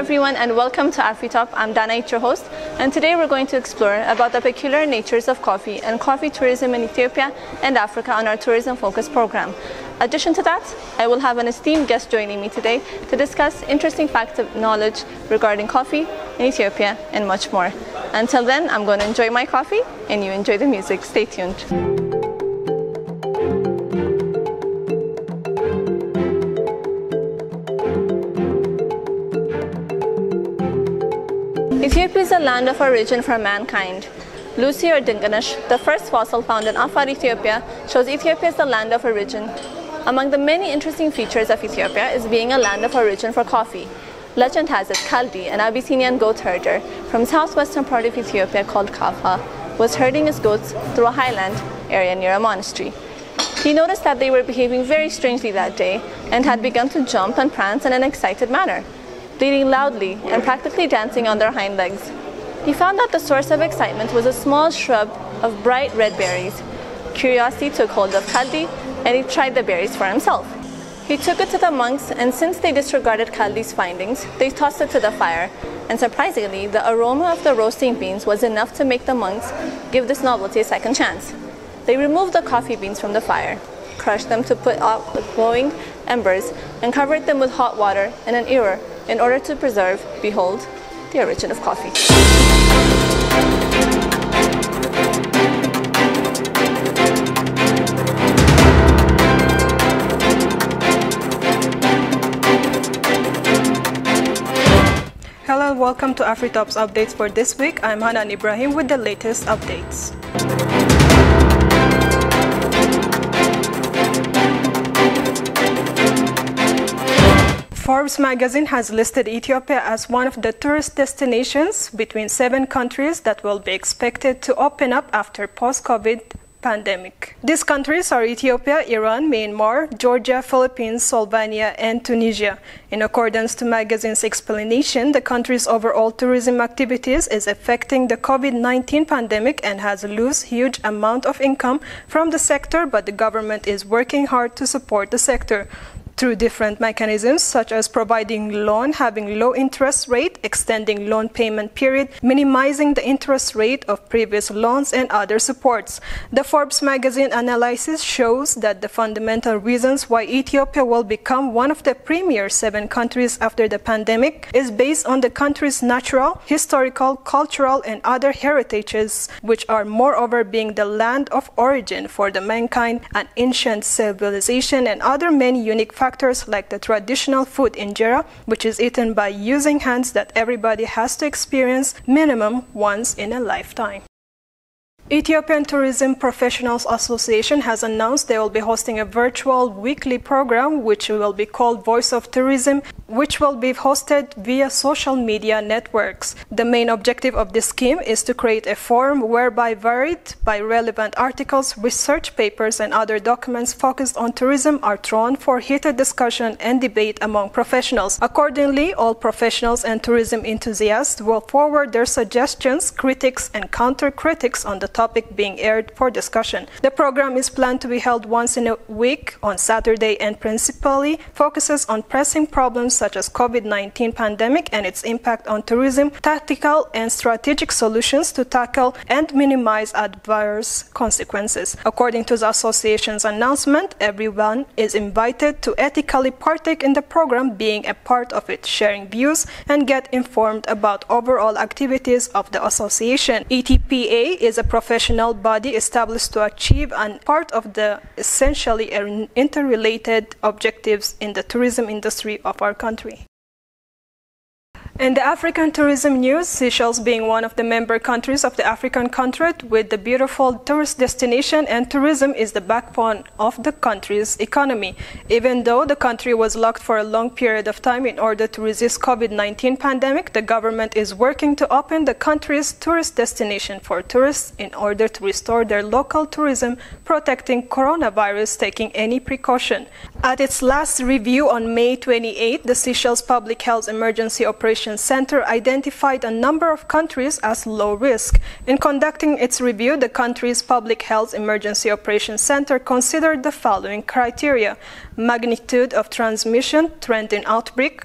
everyone, and welcome to AfrEITOP. I'm Dana, your host, and today we're going to explore about the peculiar natures of coffee and coffee tourism in Ethiopia and Africa on our tourism-focused program. In addition to that, I will have an esteemed guest joining me today to discuss interesting facts of knowledge regarding coffee in Ethiopia and much more. Until then, I'm going to enjoy my coffee and you enjoy the music. Stay tuned. Ethiopia is the land of origin for mankind. Lucy or Dinganesh, the first fossil found in AfrEITOP, shows Ethiopia as the land of origin. Among the many interesting features of Ethiopia is being a land of origin for coffee. Legend has it Kaldi, an Abyssinian goat herder from southwestern part of Ethiopia called Kaffa, was herding his goats through a highland area near a monastery. He noticed that they were behaving very strangely that day and had begun to jump and prance in an excited manner, bleating loudly and practically dancing on their hind legs. He found that the source of excitement was a small shrub of bright red berries. Curiosity took hold of Kaldi and he tried the berries for himself. He took it to the monks, and since they disregarded Kaldi's findings, they tossed it to the fire, and surprisingly, the aroma of the roasting beans was enough to make the monks give this novelty a second chance. They removed the coffee beans from the fire, crushed them to put out the glowing embers, and covered them with hot water and an ewer in order to preserve, behold, the origin of coffee. Hello and welcome to AfrEITOP's updates for this week. I'm Hanan Ibrahim with the latest updates. Forbes magazine has listed Ethiopia as one of the tourist destinations between 7 countries that will be expected to open up after post-COVID pandemic. These countries are Ethiopia, Iran, Myanmar, Georgia, Philippines, Slovenia, and Tunisia. In accordance to magazine's explanation, the country's overall tourism activities is affecting the COVID-19 pandemic and has lost huge amount of income from the sector, but the government is working hard to support the sector through different mechanisms such as providing loan having low interest rate, extending loan payment period, minimizing the interest rate of previous loans, and other supports. The Forbes magazine analysis shows that the fundamental reasons why Ethiopia will become one of the premier 7 countries after the pandemic is based on the country's natural, historical, cultural, and other heritages, which are moreover being the land of origin for the mankind, an ancient civilization, and other many unique factors like the traditional food injera, which is eaten by using hands that everybody has to experience minimum once in a lifetime. Ethiopian Tourism Professionals Association has announced they will be hosting a virtual weekly program which will be called Voice of Tourism, which will be hosted via social media networks. The main objective of this scheme is to create a forum whereby varied by relevant articles, research papers, and other documents focused on tourism are thrown for heated discussion and debate among professionals. Accordingly, all professionals and tourism enthusiasts will forward their suggestions, critics, and counter-critics on the topic being aired for discussion. The program is planned to be held once in a week on Saturday and principally focuses on pressing problems such as COVID-19 pandemic and its impact on tourism, tactical and strategic solutions to tackle and minimize adverse consequences. According to the association's announcement, everyone is invited to ethically partake in the program, being a part of it, sharing views, and get informed about overall activities of the association. ETPA is a professional body established to achieve and part of the essentially interrelated objectives in the tourism industry of our country. In the African tourism news, Seychelles being one of the member countries of the African continent with the beautiful tourist destination and tourism is the backbone of the country's economy. Even though the country was locked for a long period of time in order to resist COVID-19 pandemic, the government is working to open the country's tourist destination for tourists in order to restore their local tourism, protecting coronavirus, taking any precaution. At its last review on May 28, the Seychelles Public Health Emergency Operations Center identified a number of countries as low risk. In conducting its review, the country's Public Health Emergency Operations Center considered the following criteria: magnitude of transmission, trend in outbreak,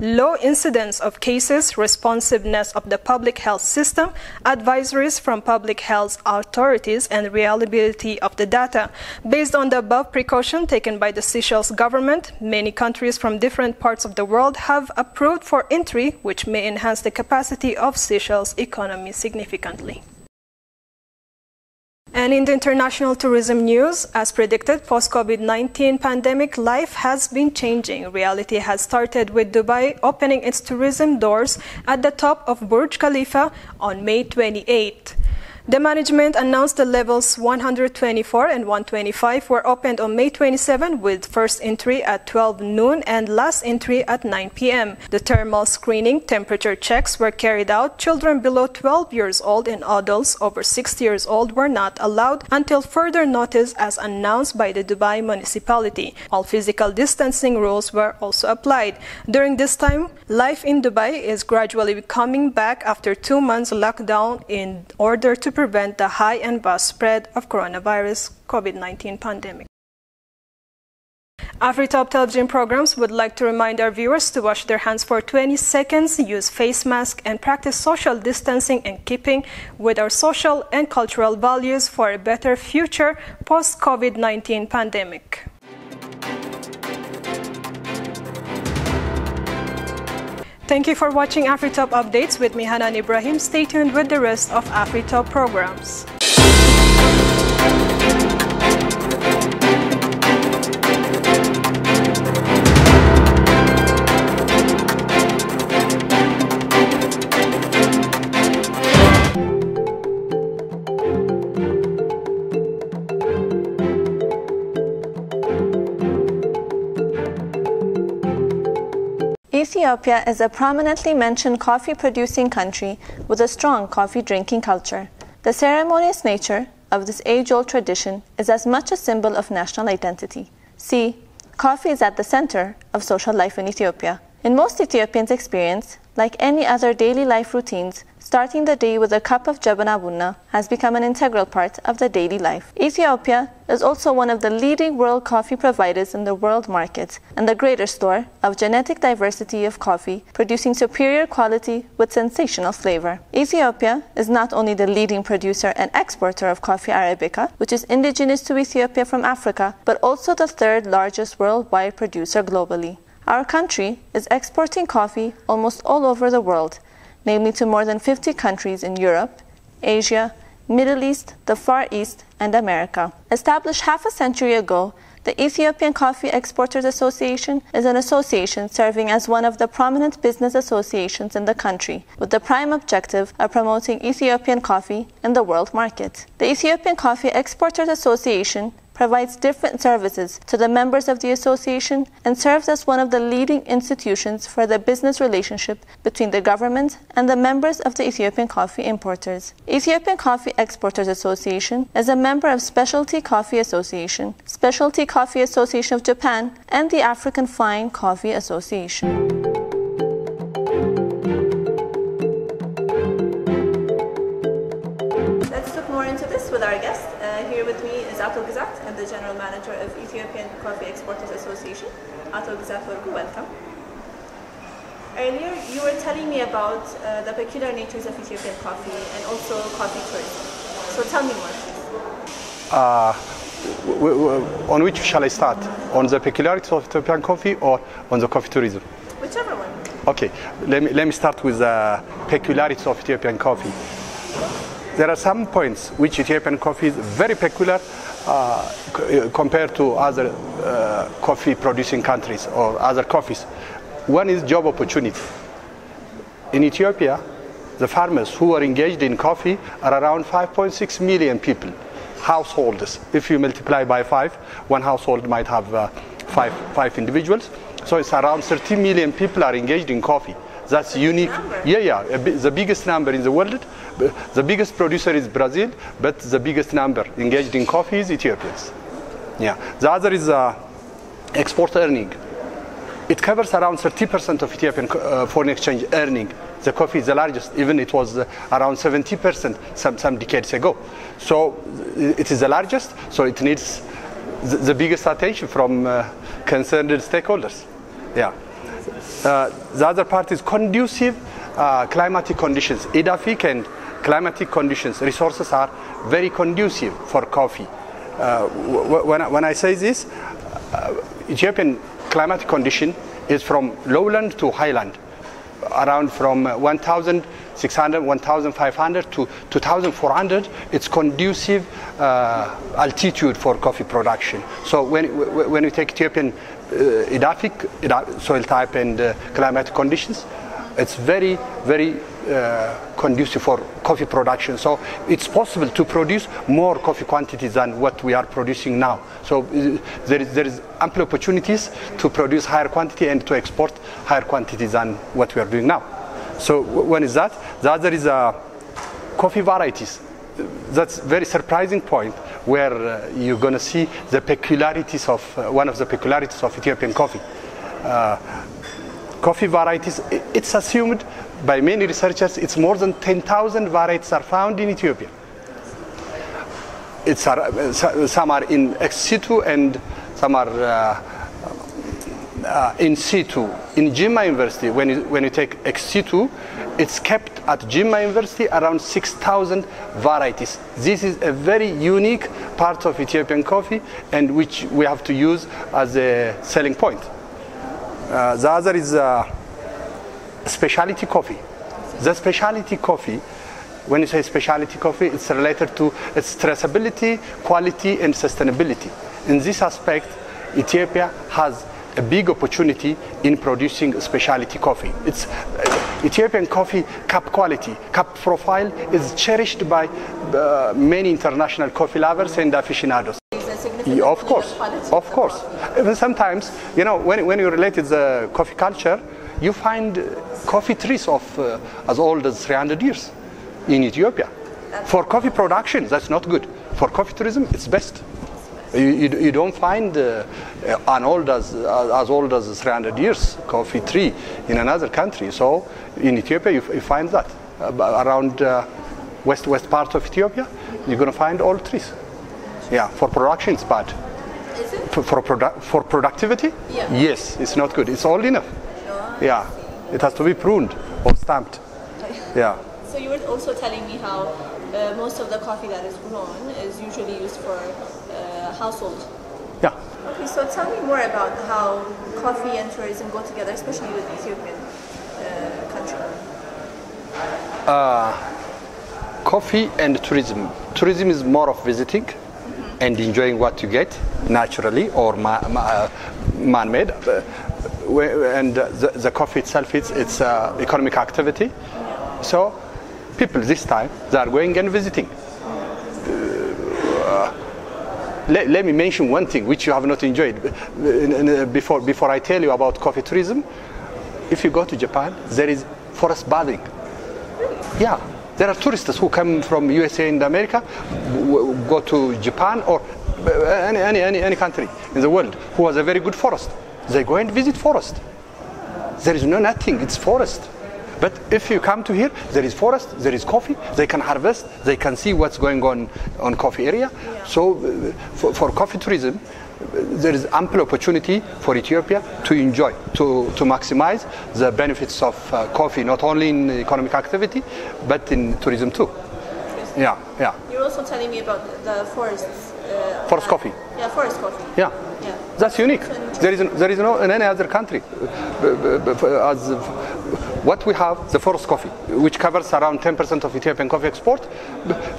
low incidence of cases, responsiveness of the public health system, advisories from public health authorities, and reliability of the data. Based on the above precaution taken by the Seychelles government, many countries from different parts of the world have approved for entry, which may enhance the capacity of Seychelles' economy significantly. And in the international tourism news, as predicted, post-COVID-19 pandemic, life has been changing. Reality has started with Dubai opening its tourism doors at the top of Burj Khalifa on May 28. The management announced the levels 124 and 125 were opened on May 27 with first entry at 12 noon and last entry at 9 p.m. The thermal screening temperature checks were carried out. Children below 12 years old and adults over 60 years old were not allowed until further notice as announced by the Dubai municipality. All physical distancing rules were also applied. During this time, life in Dubai is gradually coming back after 2 months lockdown in order to prevent the high and fast spread of coronavirus COVID-19 pandemic. AfrEITOP television programs would like to remind our viewers to wash their hands for 20 seconds, use face masks, and practice social distancing in keeping with our social and cultural values for a better future post-COVID-19 pandemic. Thank you for watching AfrEITOP Updates with me, Hanan Ibrahim. Stay tuned with the rest of AfrEITOP programs. Ethiopia is a prominently mentioned coffee-producing country with a strong coffee-drinking culture. The ceremonious nature of this age-old tradition is as much a symbol of national identity. See, coffee is at the center of social life in Ethiopia. In most Ethiopians' experience, like any other daily life routines, starting the day with a cup of jabana bunna has become an integral part of the daily life. Ethiopia is also one of the leading world coffee providers in the world market and the greater store of genetic diversity of coffee, producing superior quality with sensational flavor. Ethiopia is not only the leading producer and exporter of coffee Arabica, which is indigenous to Ethiopia from Africa, but also the third largest worldwide producer globally. Our country is exporting coffee almost all over the world, namely to more than 50 countries in Europe, Asia, Middle East, the Far East, and America. Established half a century ago, the Ethiopian Coffee Exporters Association is an association serving as one of the prominent business associations in the country, with the prime objective of promoting Ethiopian coffee in the world market. The Ethiopian Coffee Exporters Association provides different services to the members of the association and serves as one of the leading institutions for the business relationship between the government and the members of the Ethiopian coffee importers. Ethiopian Coffee Exporters Association is a member of Specialty Coffee Association, Specialty Coffee Association of Japan, and the African Fine Coffee Association. Let's look more into this with our guest. Here with me is Atul Gizat, and the General Manager of Ethiopian Coffee Exporters Association. Atul Gizat, welcome. Earlier, you were telling me about the peculiar natures of Ethiopian coffee and also coffee tourism. So tell me more, please. On which shall I start? On the peculiarities of Ethiopian coffee or on the coffee tourism? Whichever one. Okay, let me start with the peculiarities of Ethiopian coffee. There are some points which Ethiopian coffee is very peculiar compared to other coffee producing countries or other coffees. One is job opportunity. In Ethiopia, the farmers who are engaged in coffee are around 5.6 million people, households. If you multiply by 5, one household might have five individuals. So it's around 30 million people are engaged in coffee. That's unique. Yeah, the biggest number in the world. The biggest producer is Brazil, but the biggest number engaged in coffee is Ethiopians. Yeah. The other is export earning. It covers around 30% of Ethiopian foreign exchange earning. The coffee is the largest, even it was around 70% some decades ago. So it is the largest, so it needs the biggest attention from concerned stakeholders. Yeah. The other part is conducive climatic conditions. Edaphic and climatic conditions, resources are very conducive for coffee. When I say this, Ethiopian climatic condition is from lowland to highland, around from 1,600, 1,500 to 2,400. It's conducive altitude for coffee production. So when you take Ethiopian edaphic soil type and climatic conditions, it's very, very conducive for coffee production. So it's possible to produce more coffee quantities than what we are producing now. So there is ample opportunities to produce higher quantity and to export higher quantities than what we are doing now. So one is that. The other is coffee varieties. That's a very surprising point where you're going to see the peculiarities of one of the peculiarities of Ethiopian coffee. Coffee varieties, it's assumed by many researchers it's more than 10,000 varieties are found in Ethiopia. Some are in ex situ and some are in situ. In Jimma University, when you take ex situ, it's kept at Jimma University around 6,000 varieties. This is a very unique part of Ethiopian coffee and which we have to use as a selling point. The other is specialty coffee. The specialty coffee, when you say specialty coffee, it's related to its traceability, quality, and sustainability. In this aspect, Ethiopia has a big opportunity in producing specialty coffee. It's Ethiopian coffee cup quality, cup profile is cherished by many international coffee lovers and aficionados. Yeah, of course. Even sometimes, you know, when you relate to the coffee culture, you find coffee trees of as old as 300 years in Ethiopia. For coffee production, that's not good. For coffee tourism, it's best. You don't find an old as old as 300 years coffee tree in another country. So in Ethiopia, you find that around west part of Ethiopia, you're going to find old trees. Yeah, for production it's bad. Is it? For productivity? Yeah. Yes, it's not good. It's old enough. Yeah, it has to be pruned or stamped. Yeah. So you were also telling me how most of the coffee that is grown is usually used for household. Yeah. Okay, so tell me more about how coffee and tourism go together, especially with Ethiopian country. Coffee and tourism. Tourism is more of visiting and enjoying what you get naturally or man-made. And the coffee itself, it's economic activity. So people this time, they are going and visiting. Let me mention one thing which you have not enjoyed before I tell you about coffee tourism. If you go to Japan, there is forest bathing. Yeah. There are tourists who come from USA and America, go to Japan or any country in the world who has a very good forest. They go and visit forest. There is nothing, it's forest. But if you come to here, there is forest, there is coffee, they can harvest, they can see what's going on coffee area. Yeah. So for coffee tourism, there is ample opportunity for Ethiopia to enjoy, to maximize the benefits of coffee, not only in economic activity, but in tourism too. Yeah. You're also telling me about the forests. Forest coffee. Yeah, forest coffee. Yeah. That's unique. There is no in any other country. As what we have, the forest coffee, which covers around 10% of Ethiopian coffee export,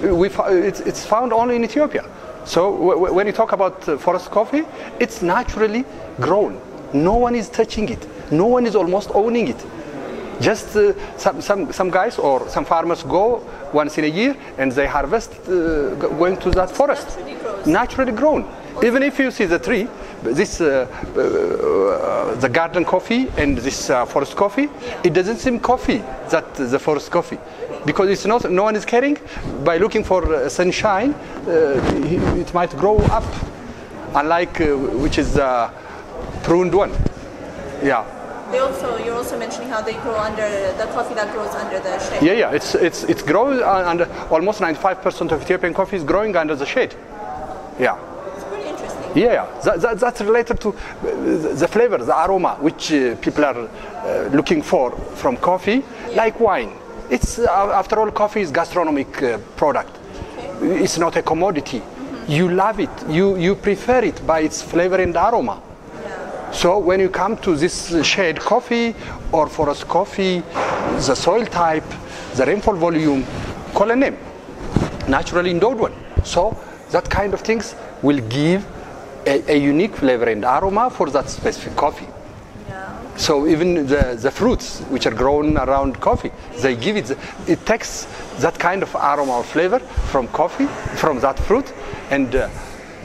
it's found only in Ethiopia. So when you talk about forest coffee, it's naturally grown. No one is touching it. No one is almost owning it. Just some guys or some farmers go once in a year and they harvest going to that forest. Naturally grown. Even if you see the tree, this the garden coffee and this forest coffee, it doesn't seem coffee, that the forest coffee, because it's not. No one is caring. By looking for sunshine, it might grow up, unlike which is pruned one. Yeah. You're also mentioning how they grow under the coffee that grows under the shade. Yeah. It's growing under almost 95% of Ethiopian coffee is growing under the shade. Yeah. It's pretty interesting. Yeah, that's related to the flavor, the aroma, which people are looking for from coffee, like wine. It's after all, coffee is gastronomic product. Okay. It's not a commodity. You love it. You prefer it by its flavor and aroma. Yeah. So when you come to this shade coffee or forest coffee, the soil type, the rainfall volume, call a name. Naturally endowed one. So that kind of things will give a unique flavor and aroma for that specific coffee. Yeah. So even the fruits which are grown around coffee, they give it takes that kind of aroma or flavor from coffee, from that fruit, and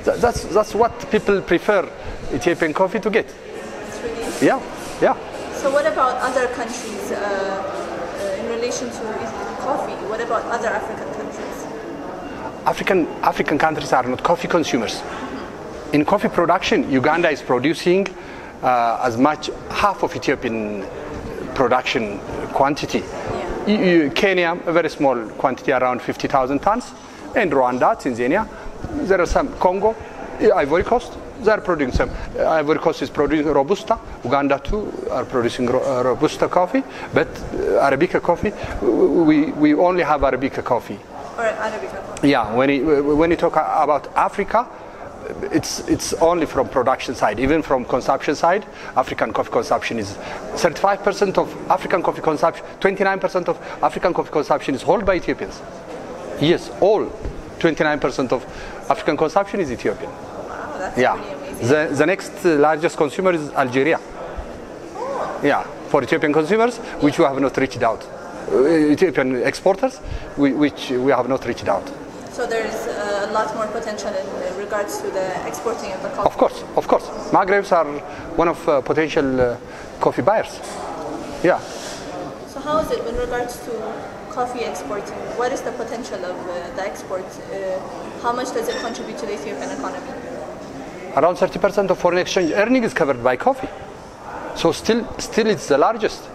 that's what people prefer Ethiopian coffee to get. That's really interesting. Yeah. So what about other countries in relation to coffee? What about other African countries? African countries are not coffee consumers. In coffee production, Uganda is producing as much half of Ethiopian production quantity. Yeah. Kenya, a very small quantity, around 50,000 tons. And Rwanda, Tanzania, there are some. Congo, Ivory Coast, they are producing some. Ivory Coast is producing Robusta. Uganda too are producing Robusta coffee. But Arabica coffee, we only have Arabica coffee. Or Arabica coffee. Yeah, when you talk about Africa, it's only from production side. Even from consumption side, African coffee consumption is 35% of African coffee consumption, 29% of African coffee consumption is held by Ethiopians. Yes, all 29% of African consumption is Ethiopian. Wow, that's pretty amazing. The next largest consumer is Algeria. Oh. Yeah, for Ethiopian consumers, which we have not reached out. Ethiopian exporters, which we have not reached out. So there is a lot more potential in regards to the exporting of the coffee. Of course. Maghrebs are one of potential coffee buyers. Yeah. So how is it in regards to coffee exporting? What is the potential of the export? How much does it contribute to the Ethiopian economy? Around 30% of foreign exchange earning is covered by coffee. So still it's the largest.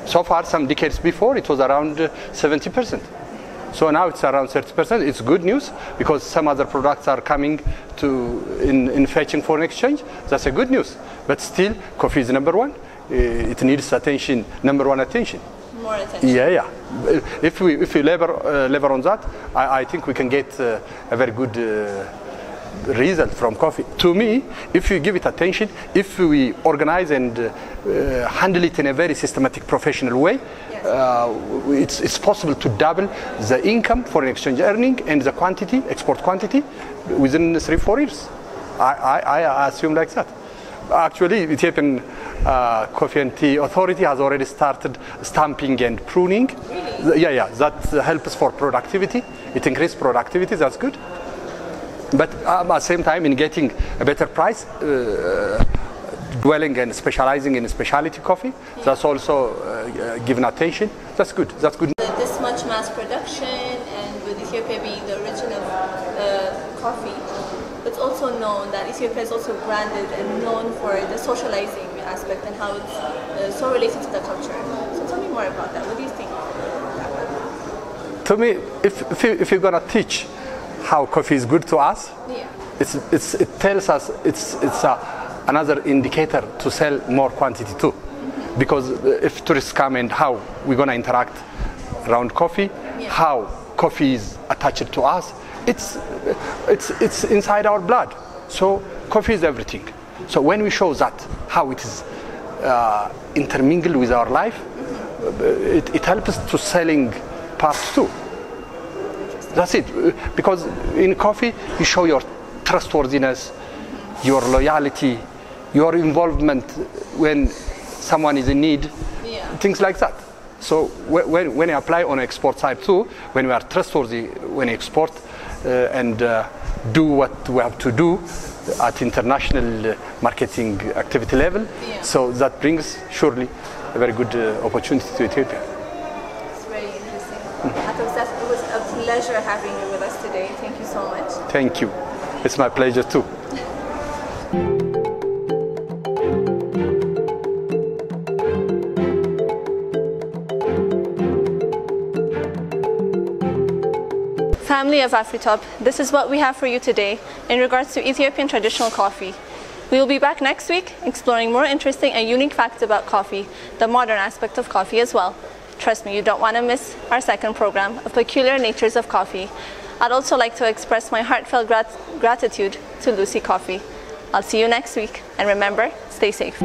So far, some decades before, it was around 70%. So now it's around 30%. It's good news because some other products are coming in fetching foreign exchange. That's a good news. But still, coffee is number one. It needs attention, number one attention. More attention. Yeah. If we labor on that, I think we can get a very good result from coffee. To me, if you give it attention, if we organize and handle it in a very systematic, professional way, it's possible to double the income, foreign exchange earning, and the quantity, export quantity, within 3-4 years. I assume like that. Actually, Ethiopian Coffee and Tea Authority has already started stamping and pruning. Really? Yeah. That helps for productivity. It increases productivity. That's good. But at the same time, in getting a better price, dwelling and specializing in specialty coffee, that's also given attention. That's good. This much mass production, and with Ethiopia being the origin of coffee, it's also known that Ethiopia is also branded and known for the socializing aspect and how it's so related to the culture. So tell me more about that. What do you think? To me, if you're gonna teach how coffee is good to us, it tells us it's another indicator to sell more quantity too. Mm-hmm. Because if tourists come and how we're gonna interact around coffee, how coffee is attached to us, it's inside our blood. So coffee is everything. So when we show that how it is intermingled with our life, it helps us to selling parts too. That's it. Because in coffee you show your trustworthiness, your loyalty, your involvement when someone is in need, things like that. So when you apply on export side too, when we are trustworthy when you export and do what we have to do at international marketing activity level, so that brings surely a very good opportunity to Ethiopia. It's very interesting. It was a pleasure having you with us today. Thank you so much. Thank you. It's my pleasure too. Family of AfrEITOP, this is what we have for you today in regards to Ethiopian traditional coffee. We will be back next week exploring more interesting and unique facts about coffee, the modern aspect of coffee as well. Trust me, you don't want to miss our second program of Peculiar Natures of Coffee. I'd also like to express my heartfelt gratitude to Lucy Coffee. I'll see you next week, and remember, stay safe.